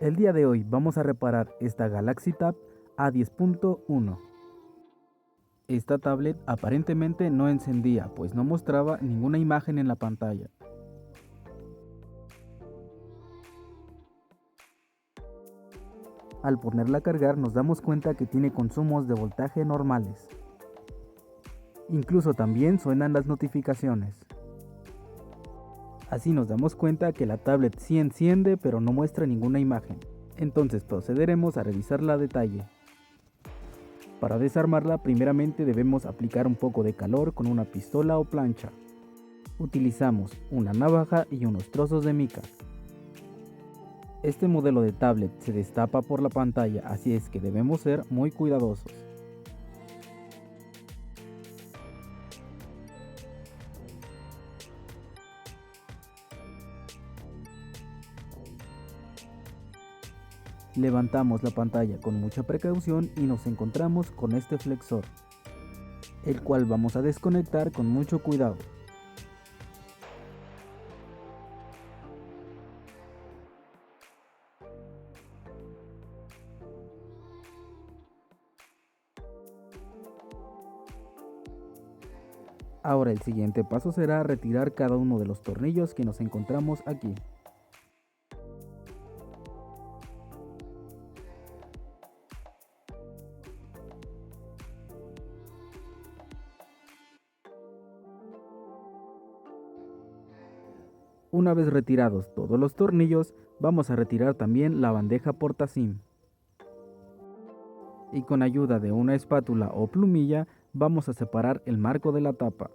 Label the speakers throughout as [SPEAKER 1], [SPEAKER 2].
[SPEAKER 1] El día de hoy vamos a reparar esta Galaxy Tab A10.1. Esta tablet aparentemente no encendía, pues no mostraba ninguna imagen en la pantalla. Al ponerla a cargar nos damos cuenta que tiene consumos de voltaje normales. Incluso también suenan las notificaciones. Así nos damos cuenta que la tablet sí enciende pero no muestra ninguna imagen. Entonces procederemos a revisarla a detalle. Para desarmarla primeramente debemos aplicar un poco de calor con una pistola o plancha. Utilizamos una navaja y unos trozos de mica. Este modelo de tablet se destapa por la pantalla, así es que debemos ser muy cuidadosos. Levantamos la pantalla con mucha precaución y nos encontramos con este flexor, el cual vamos a desconectar con mucho cuidado. Ahora el siguiente paso será retirar cada uno de los tornillos que nos encontramos aquí. Una vez retirados todos los tornillos, vamos a retirar también la bandeja porta-SIM. Y con ayuda de una espátula o plumilla, vamos a separar el marco de la tapa.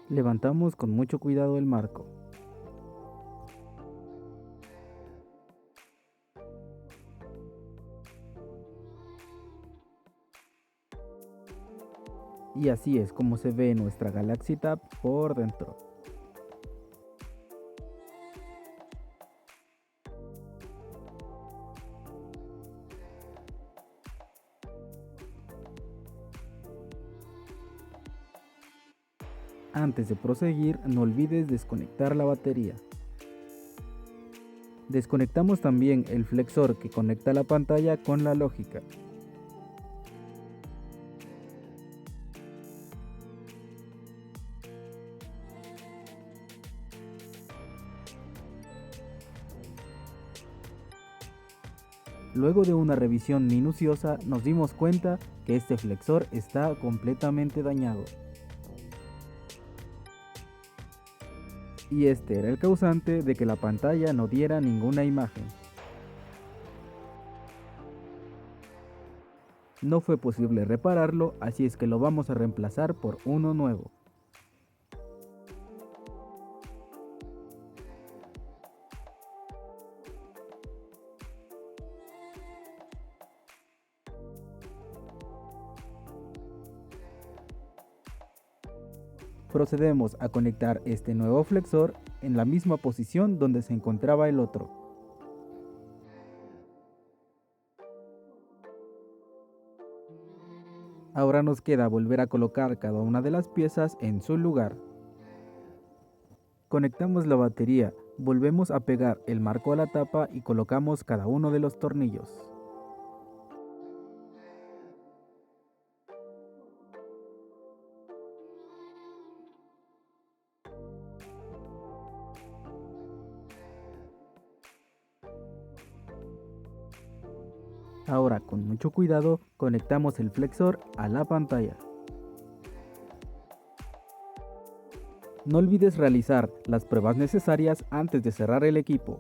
[SPEAKER 1] Levantamos con mucho cuidado el marco. Y así es como se ve nuestra Galaxy Tab por dentro. Antes de proseguir, no olvides desconectar la batería. Desconectamos también el flexor que conecta la pantalla con la lógica. Luego de una revisión minuciosa nos dimos cuenta que este flexor está completamente dañado. Y este era el causante de que la pantalla no diera ninguna imagen. No fue posible repararlo, así es que lo vamos a reemplazar por uno nuevo. Procedemos a conectar este nuevo flexor en la misma posición donde se encontraba el otro. Ahora nos queda volver a colocar cada una de las piezas en su lugar. Conectamos la batería, volvemos a pegar el marco a la tapa y colocamos cada uno de los tornillos. Ahora con mucho cuidado conectamos el flexor a la pantalla. No olvides realizar las pruebas necesarias antes de cerrar el equipo.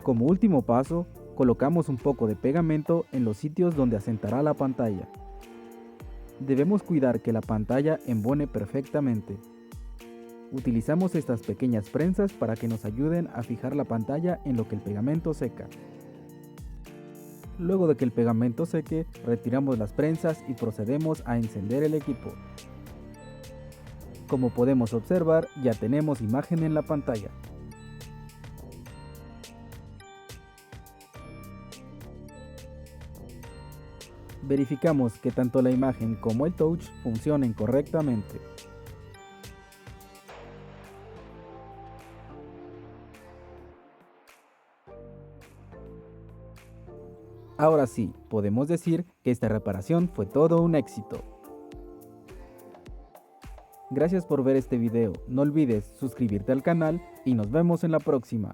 [SPEAKER 1] Como último paso, colocamos un poco de pegamento en los sitios donde asentará la pantalla. Debemos cuidar que la pantalla embone perfectamente. Utilizamos estas pequeñas prensas para que nos ayuden a fijar la pantalla en lo que el pegamento seca. Luego de que el pegamento seque, retiramos las prensas y procedemos a encender el equipo. Como podemos observar, ya tenemos imagen en la pantalla. Verificamos que tanto la imagen como el touch funcionen correctamente. Ahora sí, podemos decir que esta reparación fue todo un éxito. Gracias por ver este video, no olvides suscribirte al canal y nos vemos en la próxima.